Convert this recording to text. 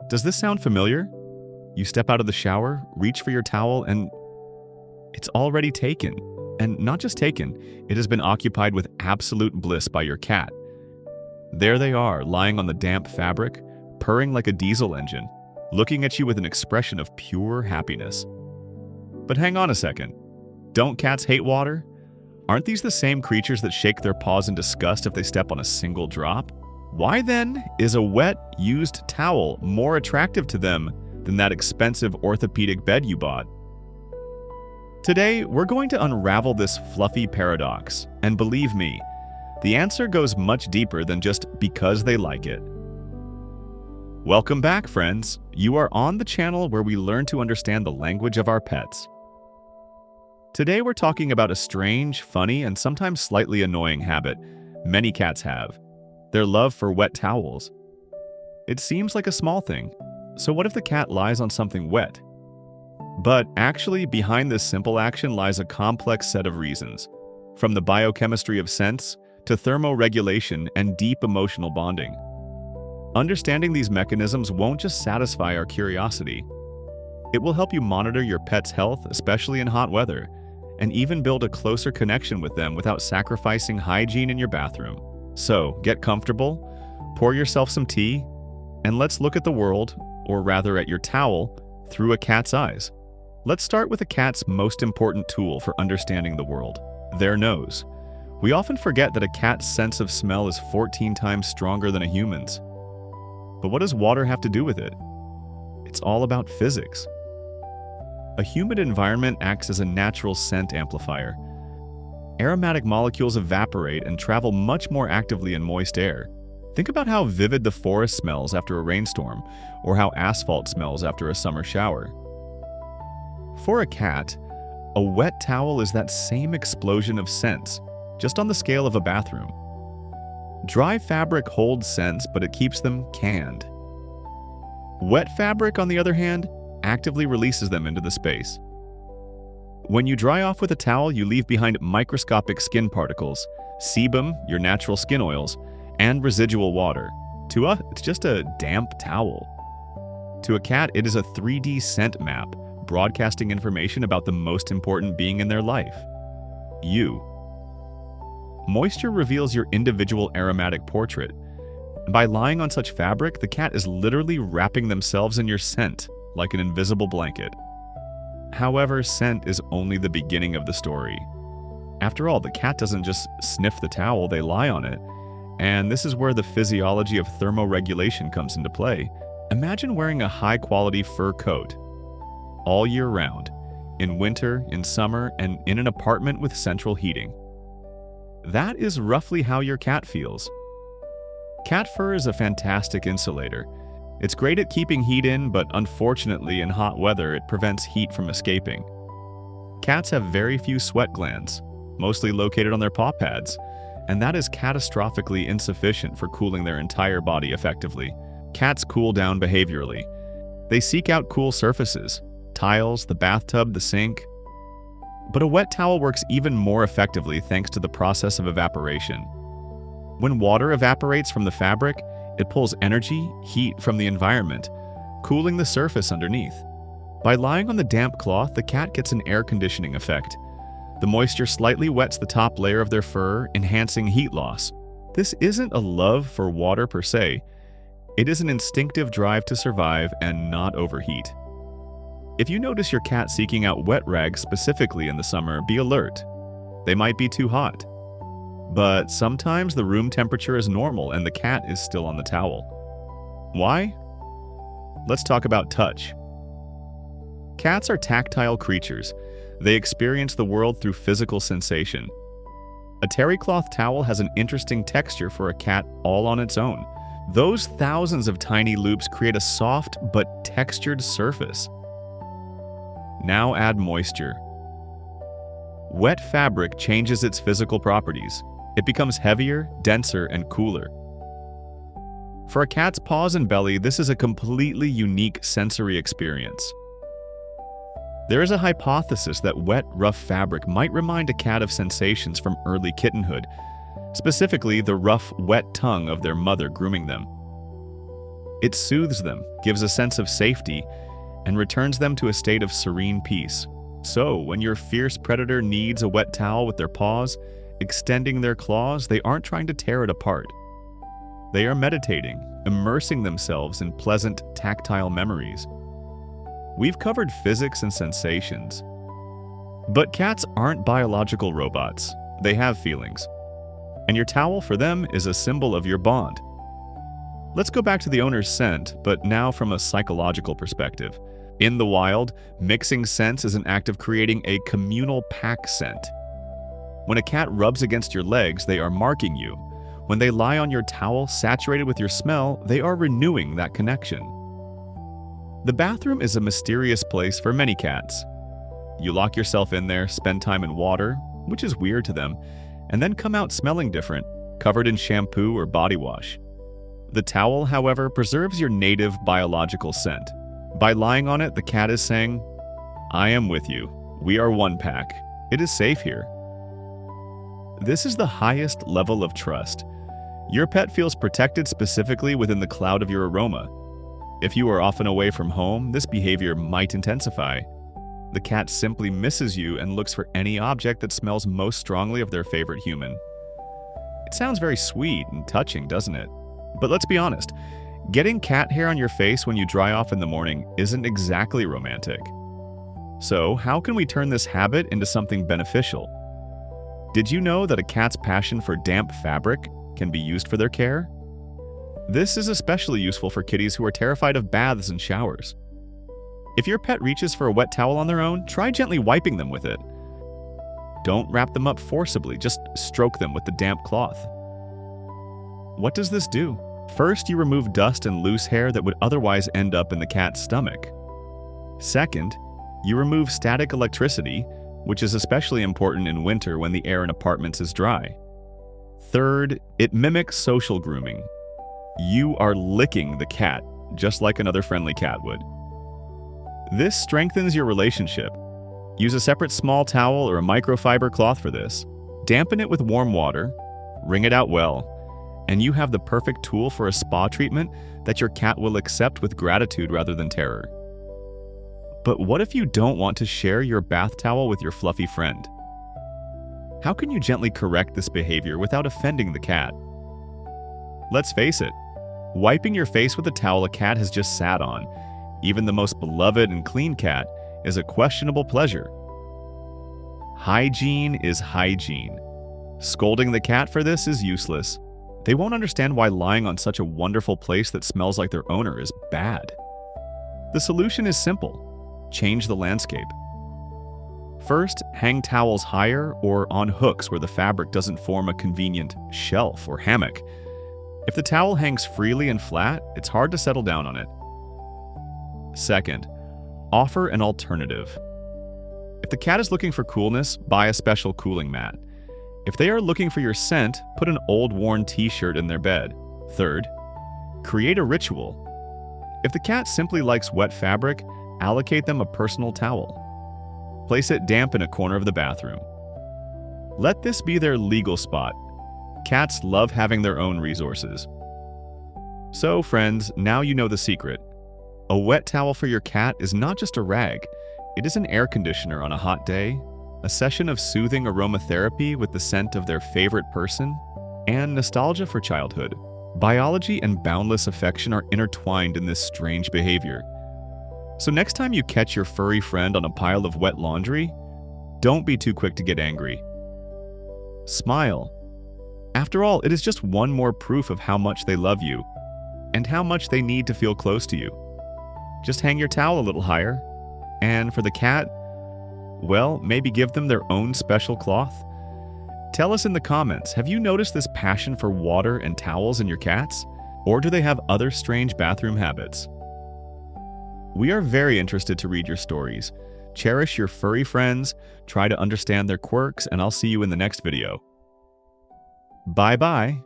Does this sound familiar? You step out of the shower, reach for your towel, and it's already taken. And not just taken, it has been occupied with absolute bliss by your cat. There they are, lying on the damp fabric, purring like a diesel engine, looking at you with an expression of pure happiness. But hang on a second. Don't cats hate water? Aren't these the same creatures that shake their paws in disgust if they step on a single drop? Why then is a wet, used towel more attractive to them than that expensive orthopedic bed you bought? Today, we're going to unravel this fluffy paradox, and believe me, the answer goes much deeper than just because they like it. Welcome back, friends. You are on the channel where we learn to understand the language of our pets. Today, we're talking about a strange, funny, and sometimes slightly annoying habit many cats have: their love for wet towels. It seems like a small thing. So what if the cat lies on something wet? But actually, behind this simple action lies a complex set of reasons, from the biochemistry of scents to thermoregulation and deep emotional bonding. Understanding these mechanisms won't just satisfy our curiosity. It will help you monitor your pet's health, especially in hot weather, and even build a closer connection with them without sacrificing hygiene in your bathroom. So, get comfortable, pour yourself some tea, and let's look at the world, or rather at your towel, through a cat's eyes. Let's start with a cat's most important tool for understanding the world: their nose. We often forget that a cat's sense of smell is 14 times stronger than a human's. But what does water have to do with it? It's all about physics. A humid environment acts as a natural scent amplifier. Aromatic molecules evaporate and travel much more actively in moist air. Think about how vivid the forest smells after a rainstorm, or how asphalt smells after a summer shower. For a cat, a wet towel is that same explosion of scents, just on the scale of a bathroom. Dry fabric holds scents, but it keeps them canned. Wet fabric, on the other hand, actively releases them into the space. When you dry off with a towel, you leave behind microscopic skin particles, sebum, your natural skin oils, and residual water. To us, it's just a damp towel. To a cat, it is a 3D scent map, broadcasting information about the most important being in their life: you. Moisture reveals your individual aromatic portrait. By lying on such fabric, the cat is literally wrapping themselves in your scent, like an invisible blanket. However, scent is only the beginning of the story. After all, the cat doesn't just sniff the towel, they lie on it. And this is where the physiology of thermoregulation comes into play. Imagine wearing a high-quality fur coat all year round, in winter, in summer, and in an apartment with central heating. That is roughly how your cat feels. Cat fur is a fantastic insulator. It's great at keeping heat in, but unfortunately in hot weather it prevents heat from escaping. Cats have very few sweat glands, mostly located on their paw pads, and that is catastrophically insufficient for cooling their entire body effectively. Cats cool down behaviorally. They seek out cool surfaces: tiles, the bathtub, the sink. But a wet towel works even more effectively thanks to the process of evaporation. When water evaporates from the fabric, it pulls energy, heat from the environment, cooling the surface underneath. By lying on the damp cloth, the cat gets an air conditioning effect. The moisture slightly wets the top layer of their fur, enhancing heat loss. This isn't a love for water per se. It is an instinctive drive to survive and not overheat. If you notice your cat seeking out wet rags specifically in the summer, be alert. They might be too hot. But sometimes the room temperature is normal and the cat is still on the towel. Why? Let's talk about touch. Cats are tactile creatures. They experience the world through physical sensation. A terry cloth towel has an interesting texture for a cat all on its own. Those thousands of tiny loops create a soft but textured surface. Now add moisture. Wet fabric changes its physical properties. It becomes heavier, denser, and cooler. For a cat's paws and belly, this is a completely unique sensory experience. There is a hypothesis that wet, rough fabric might remind a cat of sensations from early kittenhood, specifically the rough, wet tongue of their mother grooming them. It soothes them, gives a sense of safety, and returns them to a state of serene peace. So, when your fierce predator needs a wet towel with their paws, extending their claws, they aren't trying to tear it apart. They are meditating, immersing themselves in pleasant, tactile memories. We've covered physics and sensations. But cats aren't biological robots. They have feelings. And your towel for them is a symbol of your bond. Let's go back to the owner's scent, but now from a psychological perspective. In the wild, mixing scents is an act of creating a communal pack scent. When a cat rubs against your legs, they are marking you. When they lie on your towel saturated with your smell, they are renewing that connection. The bathroom is a mysterious place for many cats. You lock yourself in there, spend time in water, which is weird to them, and then come out smelling different, covered in shampoo or body wash. The towel, however, preserves your native biological scent. By lying on it, the cat is saying, "I am with you. We are one pack. It is safe here." This is the highest level of trust. Your pet feels protected specifically within the cloud of your aroma. If you are often away from home, this behavior might intensify. The cat simply misses you and looks for any object that smells most strongly of their favorite human. It sounds very sweet and touching, doesn't it? But let's be honest, getting cat hair on your face when you dry off in the morning isn't exactly romantic. So, how can we turn this habit into something beneficial? Did you know that a cat's passion for damp fabric can be used for their care? This is especially useful for kitties who are terrified of baths and showers. If your pet reaches for a wet towel on their own, try gently wiping them with it. Don't wrap them up forcibly, just stroke them with the damp cloth. What does this do? First, you remove dust and loose hair that would otherwise end up in the cat's stomach. Second, you remove static electricity, which is especially important in winter when the air in apartments is dry. Third, it mimics social grooming. You are licking the cat, just like another friendly cat would. This strengthens your relationship. Use a separate small towel or a microfiber cloth for this. Dampen it with warm water, wring it out well, and you have the perfect tool for a spa treatment that your cat will accept with gratitude rather than terror. But what if you don't want to share your bath towel with your fluffy friend? How can you gently correct this behavior without offending the cat? Let's face it, wiping your face with a towel a cat has just sat on, even the most beloved and clean cat, is a questionable pleasure. Hygiene is hygiene. Scolding the cat for this is useless. They won't understand why lying on such a wonderful place that smells like their owner is bad. The solution is simple. Change the landscape. First, hang towels higher or on hooks where the fabric doesn't form a convenient shelf or hammock. If the towel hangs freely and flat, it's hard to settle down on it. Second, offer an alternative. If the cat is looking for coolness, buy a special cooling mat. If they are looking for your scent, put an old worn t-shirt in their bed. Third, create a ritual. If the cat simply likes wet fabric, allocate them a personal towel. Place it damp in a corner of the bathroom. Let this be their legal spot. Cats love having their own resources. So, friends, now you know the secret. A wet towel for your cat is not just a rag. It is an air conditioner on a hot day, a session of soothing aromatherapy with the scent of their favorite person, and nostalgia for childhood. Biology and boundless affection are intertwined in this strange behavior. So next time you catch your furry friend on a pile of wet laundry, don't be too quick to get angry. Smile. After all, it is just one more proof of how much they love you and how much they need to feel close to you. Just hang your towel a little higher. And for the cat, well, maybe give them their own special cloth. Tell us in the comments, have you noticed this passion for water and towels in your cats? Or do they have other strange bathroom habits? We are very interested to read your stories. Cherish your furry friends, try to understand their quirks, and I'll see you in the next video. Bye-bye.